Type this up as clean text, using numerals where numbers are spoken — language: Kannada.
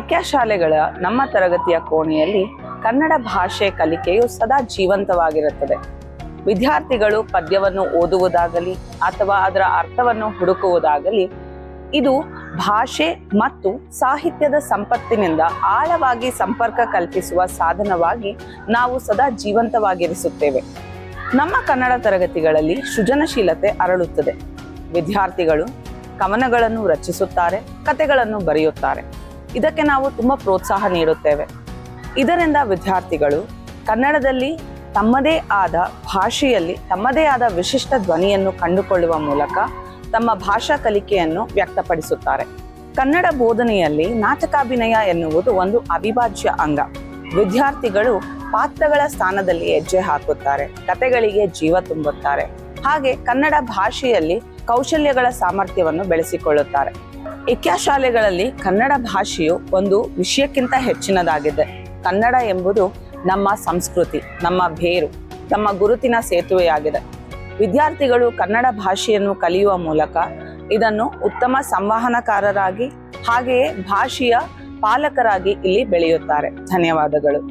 ಏಕ್ಯ ಶಾಲೆಗಳ ನಮ್ಮ ತರಗತಿಯ ಕೋಣೆಯಲ್ಲಿ ಕನ್ನಡ ಭಾಷೆ ಕಲಿಕೆಯು ಸದಾ ಜೀವಂತವಾಗಿರುತ್ತದೆ. ವಿದ್ಯಾರ್ಥಿಗಳು ಪದ್ಯವನ್ನು ಓದುವುದಾಗಲಿ ಅಥವಾ ಅದರ ಅರ್ಥವನ್ನು ಹುಡುಕುವುದಾಗಲಿ, ಇದು ಭಾಷೆ ಮತ್ತು ಸಾಹಿತ್ಯದ ಸಂಪತ್ತಿನಿಂದ ಆಳವಾಗಿ ಸಂಪರ್ಕ ಕಲ್ಪಿಸುವ ಸಾಧನವಾಗಿ ನಾವು ಸದಾ ಜೀವಂತವಾಗಿರಿಸುತ್ತೇವೆ. ನಮ್ಮ ಕನ್ನಡ ತರಗತಿಗಳಲ್ಲಿ ಸೃಜನಶೀಲತೆ ಅರಳುತ್ತದೆ. ವಿದ್ಯಾರ್ಥಿಗಳು ಕವನಗಳನ್ನು ರಚಿಸುತ್ತಾರೆ, ಕಥೆಗಳನ್ನು ಬರೆಯುತ್ತಾರೆ. ಇದಕ್ಕೆ ನಾವು ತುಂಬ ಪ್ರೋತ್ಸಾಹ ನೀಡುತ್ತೇವೆ. ಇದರಿಂದ ವಿದ್ಯಾರ್ಥಿಗಳು ಕನ್ನಡದಲ್ಲಿ ತಮ್ಮದೇ ಆದ ಭಾಷೆಯಲ್ಲಿ ತಮ್ಮದೇ ಆದ ವಿಶಿಷ್ಟ ಧ್ವನಿಯನ್ನು ಕಂಡುಕೊಳ್ಳುವ ಮೂಲಕ ತಮ್ಮ ಭಾಷಾ ಕಲಿಕೆಯನ್ನು ವ್ಯಕ್ತಪಡಿಸುತ್ತಾರೆ. ಕನ್ನಡ ಬೋಧನೆಯಲ್ಲಿ ನಾಟಕಾಭಿನಯ ಎನ್ನುವುದು ಒಂದು ಅವಿಭಾಜ್ಯ ಅಂಗ. ವಿದ್ಯಾರ್ಥಿಗಳು ಪಾತ್ರಗಳ ಸ್ಥಾನದಲ್ಲಿ ಹೆಜ್ಜೆ ಹಾಕುತ್ತಾರೆ, ಕಥೆಗಳಿಗೆ ಜೀವ ತುಂಬುತ್ತಾರೆ, ಹಾಗೆ ಕನ್ನಡ ಭಾಷೆಯಲ್ಲಿ ಕೌಶಲ್ಯಗಳ ಸಾಮರ್ಥ್ಯವನ್ನು ಬೆಳೆಸಿಕೊಳ್ಳುತ್ತಾರೆ. ಏಕ್ಯ ಶಾಲೆಗಳಲ್ಲಿ ಕನ್ನಡ ಭಾಷೆಯು ಒಂದು ವಿಷಯಕ್ಕಿಂತ ಹೆಚ್ಚಿನದಾಗಿದೆ. ಕನ್ನಡ ಎಂಬುದು ನಮ್ಮ ಸಂಸ್ಕೃತಿ, ನಮ್ಮ ಬೇರು, ನಮ್ಮ ಗುರುತಿನ ಸೇತುವೆಯಾಗಿದೆ. ವಿದ್ಯಾರ್ಥಿಗಳು ಕನ್ನಡ ಭಾಷೆಯನ್ನು ಕಲಿಯುವ ಮೂಲಕ ಇದನ್ನು ಉತ್ತಮ ಸಂವಹನಕಾರರಾಗಿ ಹಾಗೆಯೇ ಭಾಷೆಯ ಪಾಲಕರಾಗಿ ಇಲ್ಲಿ ಬೆಳೆಯುತ್ತಾರೆ. ಧನ್ಯವಾದಗಳು.